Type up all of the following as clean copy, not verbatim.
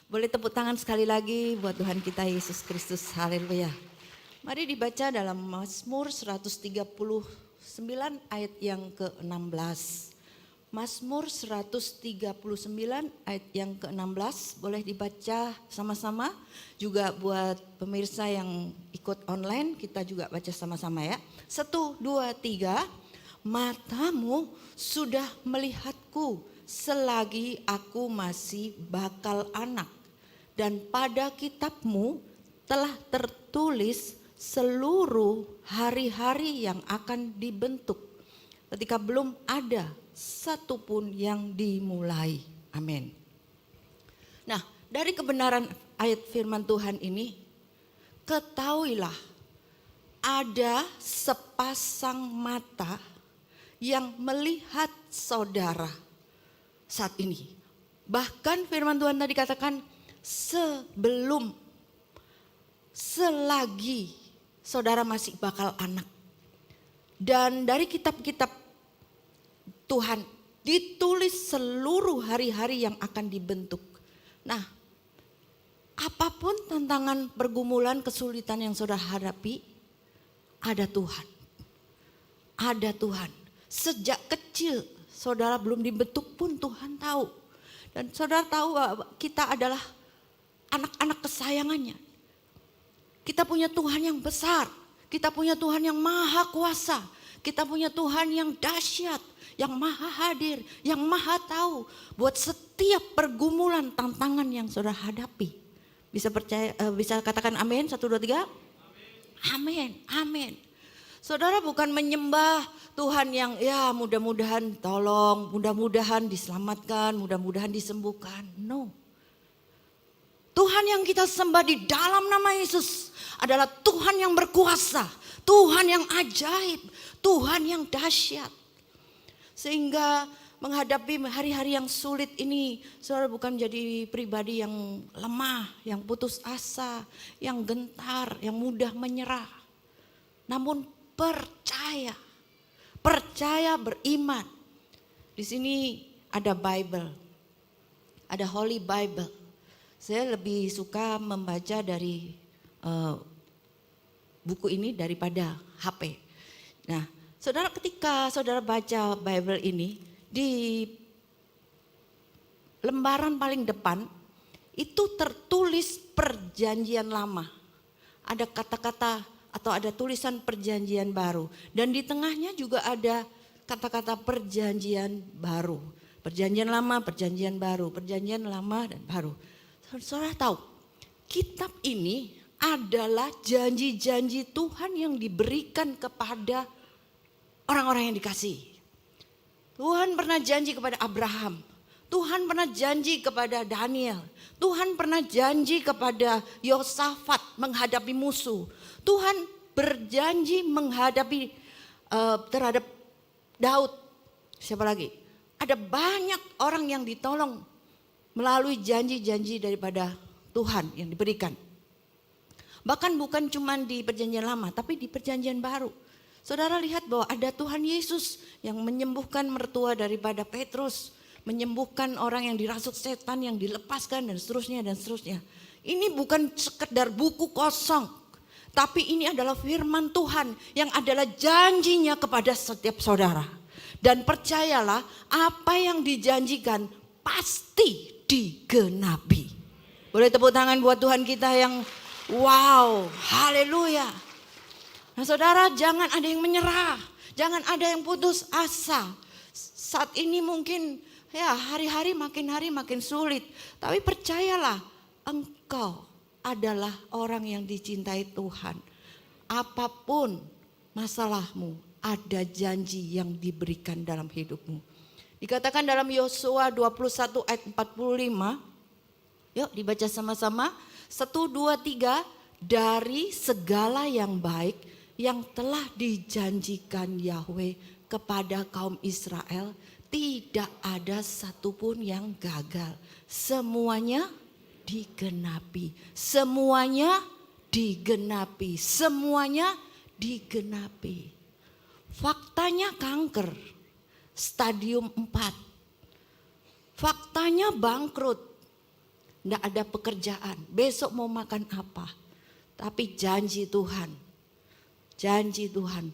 Boleh tepuk tangan sekali lagi buat Tuhan kita Yesus Kristus. Haleluya. Mari dibaca dalam Mazmur 139 ayat yang ke-16. Mazmur 139 ayat yang ke-16 boleh dibaca sama-sama. Juga buat pemirsa yang ikut online kita juga baca sama-sama ya. 1, 2, 3. Matamu sudah melihatku selagi aku masih bakal anak. Dan pada kitabmu telah tertulis seluruh hari-hari yang akan dibentuk. Ketika belum ada satupun yang dimulai. Amin. Nah, dari kebenaran ayat firman Tuhan ini, ketahuilah ada sepasang mata yang melihat saudara saat ini. Bahkan firman Tuhan tadi katakan selagi saudara masih bakal anak. Dan dari kitab-kitab Tuhan ditulis seluruh hari-hari yang akan dibentuk. Nah, apapun tantangan, pergumulan, kesulitan yang saudara hadapi, ada Tuhan. Ada Tuhan. Sejak kecil saudara belum dibentuk pun Tuhan tahu. Dan saudara tahu bahwa kita adalah anak-anak kesayangannya. Kita punya Tuhan yang besar. Kita punya Tuhan yang maha kuasa. Kita punya Tuhan yang dahsyat, yang maha hadir, yang maha tahu buat setiap pergumulan, tantangan yang saudara hadapi. Bisa percaya, bisa katakan amin. 1, 2, 3. Amin. Amin. Saudara bukan menyembah Tuhan yang ya mudah-mudahan tolong, mudah-mudahan diselamatkan, mudah-mudahan disembuhkan. No. Tuhan yang kita sembah di dalam nama Yesus adalah Tuhan yang berkuasa, Tuhan yang ajaib, Tuhan yang dahsyat. Sehingga menghadapi hari-hari yang sulit ini, saudara bukan menjadi pribadi yang lemah, yang putus asa, yang gentar, yang mudah menyerah. Namun percaya beriman. Di sini ada Bible, ada Holy Bible. Saya lebih suka membaca dari buku ini daripada HP. Nah, saudara ketika saudara baca Bible ini, di lembaran paling depan itu tertulis perjanjian lama. Ada kata-kata atau ada tulisan perjanjian baru. Dan di tengahnya juga ada kata-kata perjanjian baru. Perjanjian lama, perjanjian baru, perjanjian lama dan baru. Saudara tahu, kitab ini adalah janji-janji Tuhan yang diberikan kepada orang-orang yang dikasihi. Tuhan pernah janji kepada Abraham, Tuhan pernah janji kepada Daniel, Tuhan pernah janji kepada Yosafat menghadapi musuh. Tuhan berjanji menghadapi terhadap Daud. Siapa lagi? Ada banyak orang yang ditolong melalui janji-janji daripada Tuhan yang diberikan. Bahkan bukan cuma di perjanjian lama, tapi di perjanjian baru. Saudara lihat bahwa ada Tuhan Yesus yang menyembuhkan mertua daripada Petrus. Menyembuhkan orang yang dirasuk setan, yang dilepaskan dan seterusnya dan seterusnya. Ini bukan sekedar buku kosong. Tapi ini adalah firman Tuhan yang adalah janjinya kepada setiap saudara. Dan percayalah apa yang dijanjikan pasti digenapi. Boleh tepuk tangan buat Tuhan kita yang wow, haleluya. Nah saudara, jangan ada yang menyerah, jangan ada yang putus asa. Saat ini mungkin ya hari makin sulit. Tapi percayalah, engkau adalah orang yang dicintai Tuhan. Apapun masalahmu, ada janji yang diberikan dalam hidupmu. Dikatakan dalam Yosua 21 ayat 45. Yuk dibaca sama-sama. 1, 2, 3. Dari segala yang baik yang telah dijanjikan Yahweh kepada kaum Israel, tidak ada satupun yang gagal. Semuanya digenapi. Semuanya digenapi. Semuanya digenapi. Faktanya kanker. Stadium 4. Faktanya bangkrut. enggak ada pekerjaan, besok mau makan apa. Tapi janji Tuhan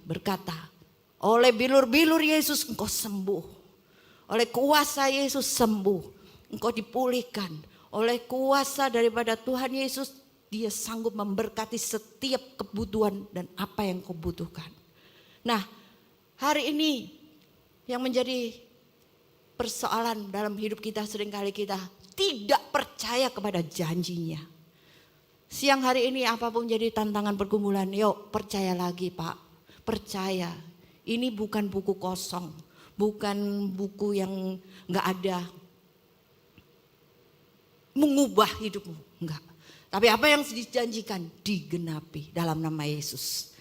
berkata, oleh bilur-bilur Yesus engkau sembuh. Oleh kuasa Yesus sembuh, engkau dipulihkan. Oleh kuasa daripada Tuhan Yesus, Dia sanggup memberkati setiap kebutuhan dan apa yang kau butuhkan. Nah, hari ini yang menjadi persoalan dalam hidup kita, seringkali kita tidak percaya kepada janjinya. Siang hari ini apapun jadi tantangan pergumulan, yuk percaya lagi Pak, percaya. Ini bukan buku kosong, bukan buku yang gak ada mengubah hidupmu, enggak. Tapi apa yang dijanjikan digenapi dalam nama Yesus.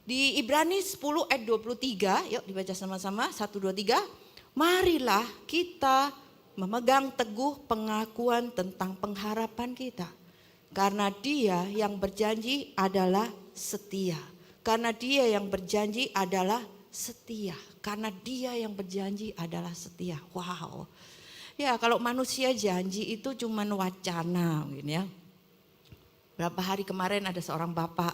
Di Ibrani 10 ayat 23, yuk dibaca sama-sama, 1, 2, 3. Marilah kita memegang teguh pengakuan tentang pengharapan kita. Karena Dia yang berjanji adalah setia. Karena Dia yang berjanji adalah setia. Karena Dia yang berjanji adalah setia. Wow. Ya, kalau manusia janji itu cuman wacana mungkin ya. Berapa hari kemarin ada seorang bapak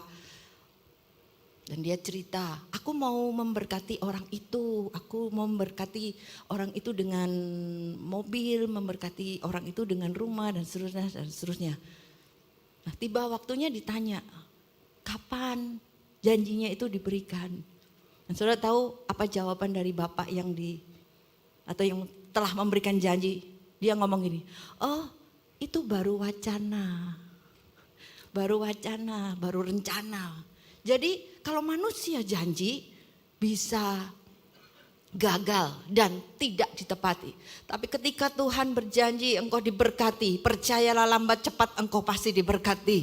dan dia cerita, aku mau memberkati orang itu, aku mau memberkati orang itu dengan mobil, memberkati orang itu dengan rumah dan seterusnya dan seterusnya. Nah, tiba waktunya ditanya, kapan janjinya itu diberikan? Dan saudara tahu apa jawaban dari bapak yang yang telah memberikan janji? Dia ngomong gini, oh itu baru wacana, baru rencana. Jadi kalau manusia janji bisa gagal dan tidak ditepati. Tapi ketika Tuhan berjanji engkau diberkati, percayalah lambat cepat engkau pasti diberkati.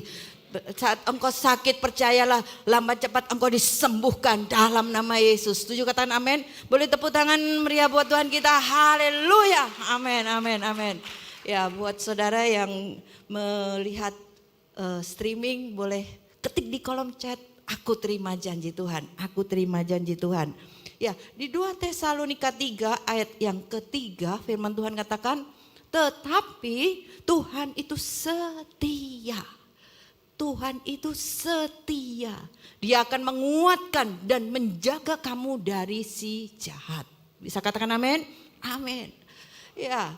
Saat engkau sakit percayalah lambat cepat engkau disembuhkan dalam nama Yesus. Setuju katakan amin? Boleh tepuk tangan meriah buat Tuhan kita. Haleluya. Amin, amin, amin. Ya, buat saudara yang melihat streaming boleh ketik di kolom chat, aku terima janji Tuhan, aku terima janji Tuhan. Ya, di 2 Tesalonika 3 ayat yang ketiga firman Tuhan katakan, tetapi Tuhan itu setia. Tuhan itu setia. Dia akan menguatkan dan menjaga kamu dari si jahat. Bisa katakan amin? Amin. Ya,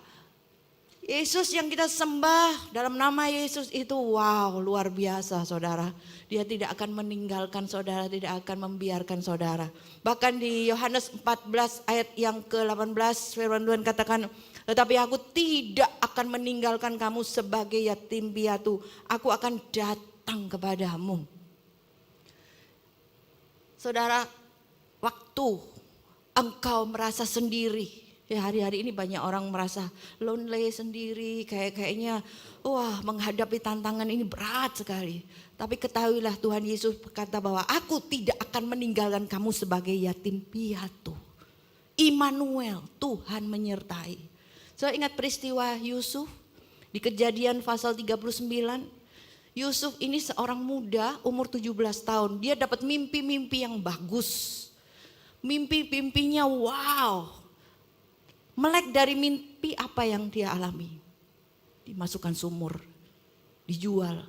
Yesus yang kita sembah dalam nama Yesus itu wow luar biasa saudara. Dia tidak akan meninggalkan saudara, tidak akan membiarkan saudara. Bahkan di Yohanes 14 ayat yang ke-18 firman Tuhan katakan, tetapi aku tidak akan meninggalkan kamu sebagai yatim piatu. Aku akan datang kepadamu. Saudara, waktu engkau merasa sendiri. Ya, hari-hari ini banyak orang merasa lonely sendiri, kayaknya wah menghadapi tantangan ini berat sekali. Tapi ketahuilah Tuhan Yesus berkata bahwa aku tidak akan meninggalkan kamu sebagai yatim piatu. Immanuel, Tuhan menyertai. Saya ingat peristiwa Yusuf di Kejadian pasal 39. Yusuf ini seorang muda umur 17 tahun. Dia dapat mimpi-mimpi yang bagus. Mimpi-mimpinya wow. Melek dari mimpi apa yang dia alami. Dimasukkan sumur, dijual,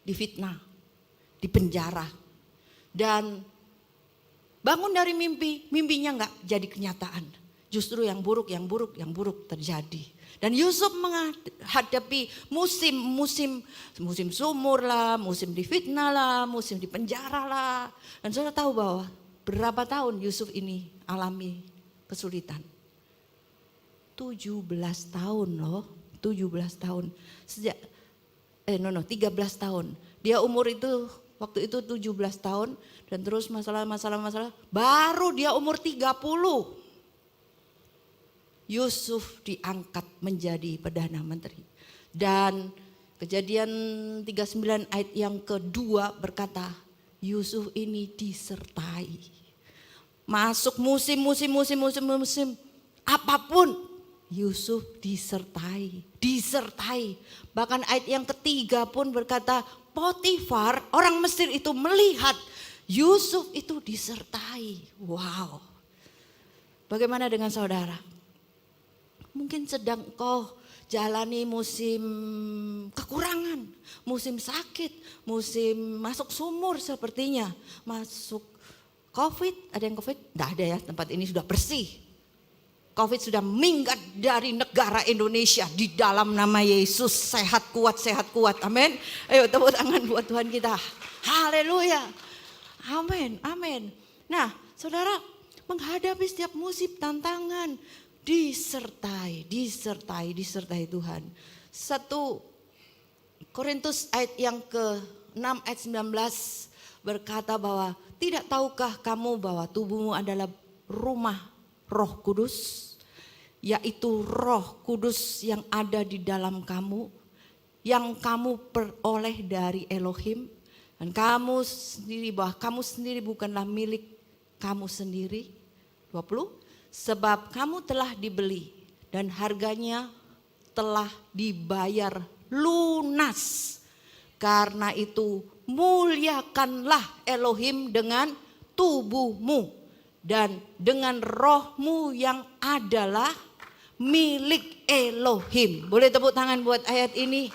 difitnah, dipenjara. Dan bangun dari mimpi, mimpinya enggak jadi kenyataan. Justru yang buruk terjadi. Dan Yusuf menghadapi musim sumur lah, musim difitnah lah, musim dipenjara lah. Dan saudara tahu bahwa berapa tahun Yusuf ini alami kesulitan. 17 tahun loh, 17 tahun. 13 tahun. Dia umur itu waktu itu 17 tahun dan terus masalah baru dia umur 30. Yusuf diangkat menjadi perdana menteri. Dan Kejadian 39 ayat yang kedua berkata, Yusuf ini disertai. Masuk musim apapun Yusuf disertai. Bahkan ayat yang ketiga pun berkata, Potifar orang Mesir itu melihat Yusuf itu disertai. Wow. Bagaimana dengan saudara? Mungkin sedang kau jalani musim kekurangan, musim sakit, musim masuk sumur sepertinya, masuk COVID. Ada yang COVID? Tidak ada ya, tempat ini sudah bersih. COVID sudah minggat dari negara Indonesia di dalam nama Yesus. Sehat kuat, amin. Ayo tepuk tangan buat Tuhan kita. Haleluya, amin, amin. Nah saudara, menghadapi setiap musim tantangan, disertai Tuhan. 1 Korintus ayat yang ke-6 ayat 19 berkata bahwa tidak tahukah kamu bahwa tubuhmu adalah rumah Roh Kudus, yaitu Roh Kudus yang ada di dalam kamu, yang kamu peroleh dari Elohim, dan kamu sendiri, bahwa kamu sendiri bukanlah milik kamu sendiri. 20, sebab kamu telah dibeli dan harganya telah dibayar lunas. Karena itu muliakanlah Elohim dengan tubuhmu dan dengan rohmu yang adalah milik Elohim. Boleh tepuk tangan buat ayat ini?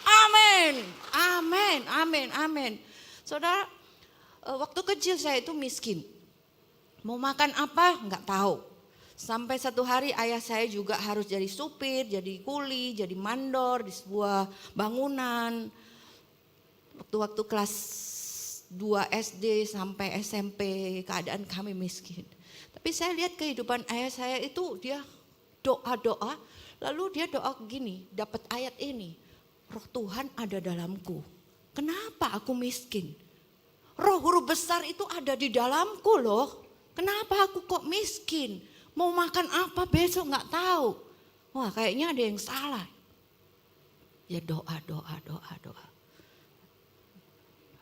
Amin, amin, amin, amin. Saudara, waktu kecil saya itu miskin. Mau makan apa? Enggak tahu. Sampai satu hari ayah saya juga harus jadi supir, jadi kuli, jadi mandor di sebuah bangunan. Waktu kelas 2 SD sampai SMP keadaan kami miskin. Tapi saya lihat kehidupan ayah saya itu dia doa-doa, lalu dia doa gini, dapat ayat ini. Roh Tuhan ada dalamku. Kenapa aku miskin? Roh Guru besar itu ada di dalamku loh. Kenapa aku kok miskin? Mau makan apa besok nggak tahu. Wah kayaknya ada yang salah. Ya doa.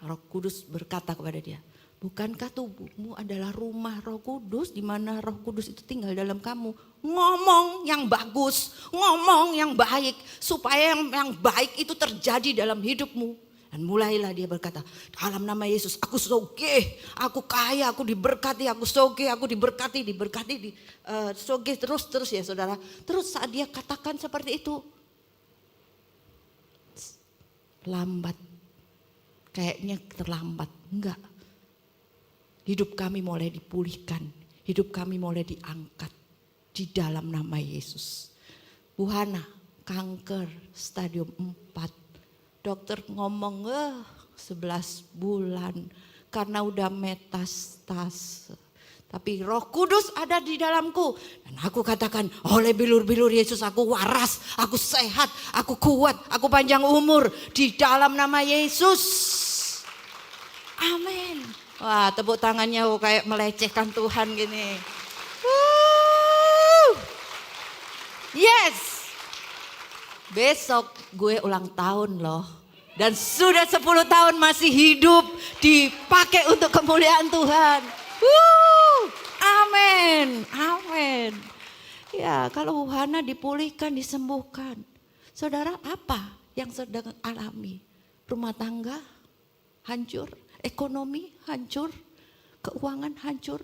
Roh Kudus berkata kepada dia, bukankah tubuhmu adalah rumah Roh Kudus, di mana Roh Kudus itu tinggal dalam kamu? Ngomong yang bagus, ngomong yang baik, supaya yang baik itu terjadi dalam hidupmu. Dan mulailah dia berkata, dalam nama Yesus aku sogeh, aku kaya, aku diberkati, aku sogeh, aku diberkati, sogeh terus ya saudara. Terus saat dia katakan seperti itu, lambat. Kayaknya terlambat, enggak. Hidup kami mulai dipulihkan, hidup kami mulai diangkat di dalam nama Yesus. Bu Hana, kanker stadium 4. Dokter ngomong 11 bulan karena udah metastase. Tapi Roh Kudus ada di dalamku. Dan aku katakan, oleh bilur-bilur Yesus aku waras, aku sehat, aku kuat, aku panjang umur di dalam nama Yesus. Amin. Wah tepuk tangannya kayak melecehkan Tuhan gini. Yes. Besok gue ulang tahun loh. Dan sudah 10 tahun masih hidup, dipakai untuk kemuliaan Tuhan. Amin, amin. Ya kalau Hana dipulihkan, disembuhkan. Saudara apa yang sedang alami? Rumah tangga hancur, ekonomi hancur, keuangan hancur.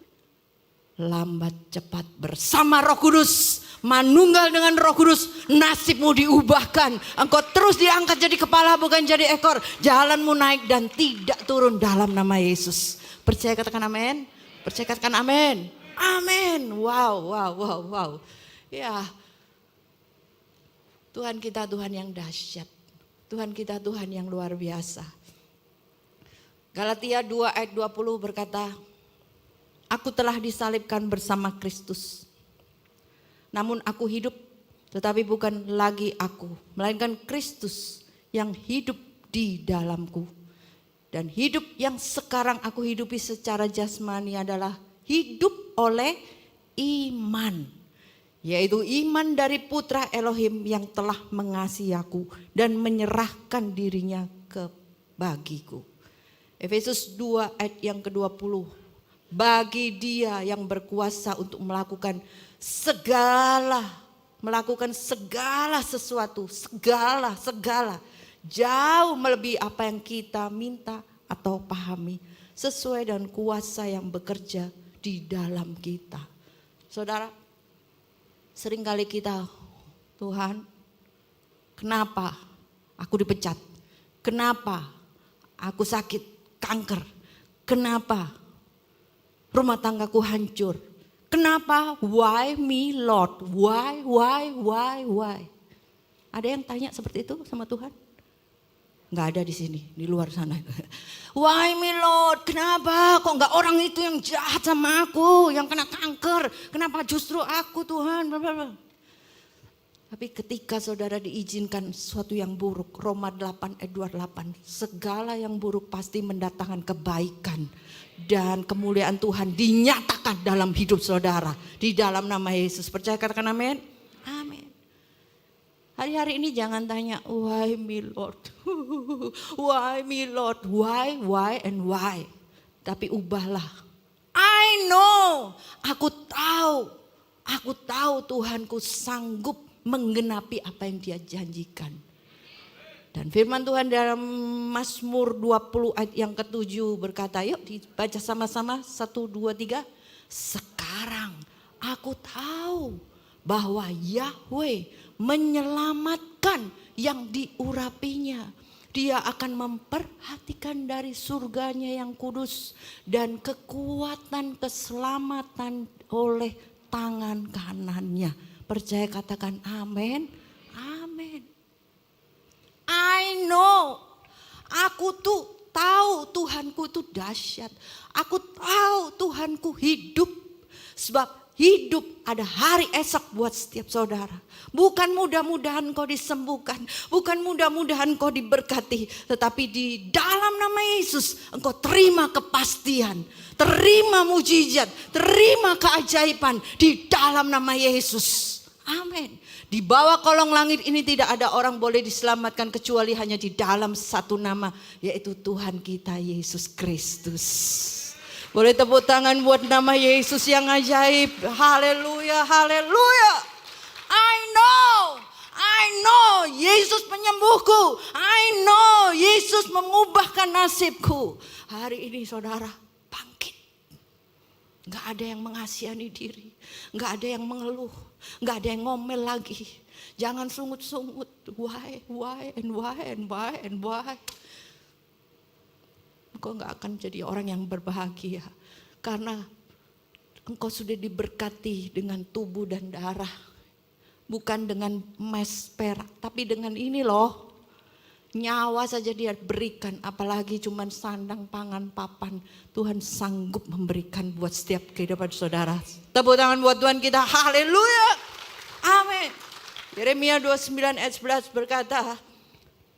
Lambat cepat bersama Roh Kudus, manunggal dengan Roh Kudus, nasibmu diubahkan. Engkau terus diangkat jadi kepala bukan jadi ekor. Jalanmu naik dan tidak turun dalam nama Yesus. Percaya katakan amin. Percaya katakan amin. Amin. Wow. Ya. Tuhan kita Tuhan yang dahsyat. Tuhan kita Tuhan yang luar biasa. Galatia 2 ayat 20 berkata, aku telah disalibkan bersama Kristus. Namun aku hidup, tetapi bukan lagi aku, melainkan Kristus yang hidup di dalamku. Dan hidup yang sekarang aku hidupi secara jasmani adalah hidup oleh iman. Yaitu iman dari Putra Elohim yang telah mengasihi aku dan menyerahkan dirinya bagiku. Efesus 2 ayat yang ke-20. Bagi dia yang berkuasa untuk melakukan segala sesuatu, segala jauh melebihi apa yang kita minta atau pahami, sesuai dengan kuasa yang bekerja di dalam kita. Saudara, seringkali kita, Tuhan Kenapa aku dipecat? Kenapa aku sakit kanker? Kenapa rumah tanggaku hancur? Kenapa? Why me Lord? Why? Ada yang tanya seperti itu sama Tuhan? Nggak ada di sini, di luar sana. Why me Lord? Kenapa? Kok nggak orang itu yang jahat sama aku, yang kena kanker? Kenapa justru aku Tuhan? Tapi ketika saudara diizinkan sesuatu yang buruk, Roma 8 ayat 28, segala yang buruk pasti mendatangkan kebaikan. Dan kemuliaan Tuhan dinyatakan dalam hidup saudara. Di dalam nama Yesus. Percaya katakan amin? Amin. Hari-hari ini jangan tanya, why me Lord? Why me Lord? Why and why? Tapi ubahlah. I know, aku tahu Tuhanku sanggup menggenapi apa yang Dia janjikan. Dan firman Tuhan dalam Mazmur 20 ayat yang ke-7 berkata, yuk dibaca sama-sama 1, 2, 3. Sekarang aku tahu bahwa Yahweh menyelamatkan yang diurapinya. Dia akan memperhatikan dari surganya yang kudus dan kekuatan keselamatan oleh tangan kanannya. Percaya katakan amin. Amin. I know. Aku tuh tahu Tuhanku itu dahsyat. Aku tahu Tuhanku hidup. Sebab hidup ada hari esok buat setiap saudara. Bukan mudah-mudahan kau disembuhkan. Bukan mudah-mudahan kau diberkati. Tetapi di dalam nama Yesus engkau terima kepastian. Terima mujizat. Terima keajaiban di dalam nama Yesus. Amin. Di bawah kolong langit ini tidak ada orang boleh diselamatkan kecuali hanya di dalam satu nama, yaitu Tuhan kita Yesus Kristus. Boleh tepuk tangan buat nama Yesus yang ajaib. Haleluya, haleluya. I know Yesus penyembuhku. I know Yesus mengubahkan nasibku. Hari ini saudara bangkit. Gak ada yang mengasihani diri. Gak ada yang mengeluh. Gak ada yang ngomel lagi. Jangan sungut-sungut. Why. Engkau gak akan jadi orang yang berbahagia. Karena engkau sudah diberkati dengan tubuh dan darah. Bukan dengan emas perak. Tapi dengan ini loh. Nyawa saja Dia berikan, apalagi cuman sandang, pangan, papan. Tuhan sanggup memberikan buat setiap kehidupan saudara. Tepuk tangan buat Tuhan kita, haleluya, amin. Yeremia 29 ayat 11 berkata,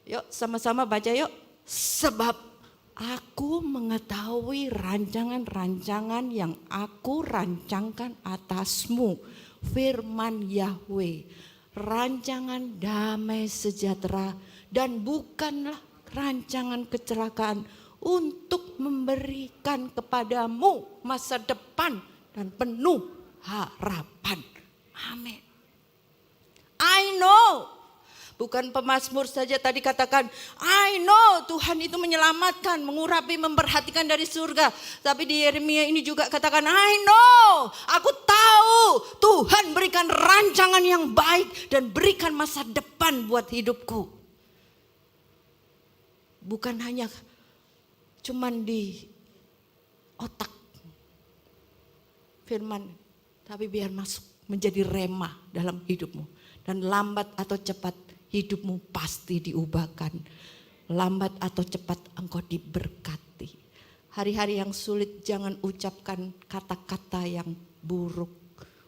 yuk sama-sama baca yuk. Sebab aku mengetahui rancangan-rancangan yang aku rancangkan atasmu, firman Yahweh, rancangan damai sejahtera dan bukanlah rancangan kecelakaan, untuk memberikan kepadamu masa depan dan penuh harapan. Amin. I know. Bukan pemazmur saja tadi katakan, I know Tuhan itu menyelamatkan, mengurapi, memperhatikan dari surga. Tapi di Yeremia ini juga katakan, I know, aku tahu Tuhan berikan rancangan yang baik dan berikan masa depan buat hidupku. Bukan hanya cuman di otak firman, tapi biar masuk menjadi rema dalam hidupmu. Dan lambat atau cepat hidupmu pasti diubahkan. Lambat atau cepat engkau diberkati. Hari-hari yang sulit jangan ucapkan kata-kata yang buruk.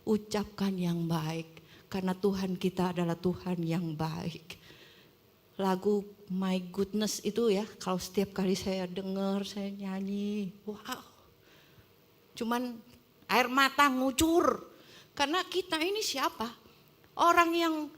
Ucapkan yang baik. Karena Tuhan kita adalah Tuhan yang baik. Lagu My Goodness itu ya, kalau setiap kali saya dengar, saya nyanyi, wow. Cuman air mata ngucur. Karena kita ini siapa? Orang yang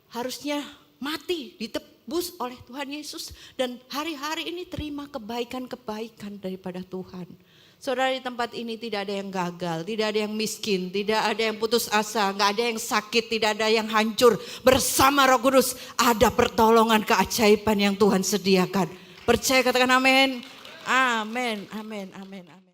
harusnya mati, ditebus oleh Tuhan Yesus. Dan hari-hari ini terima kebaikan-kebaikan daripada Tuhan. Saudara, di tempat ini tidak ada yang gagal, tidak ada yang miskin, tidak ada yang putus asa, nggak ada yang sakit, tidak ada yang hancur. Bersama Roh Kudus ada pertolongan keajaiban yang Tuhan sediakan. Percaya katakan amin. Amin, amin, amin, amin.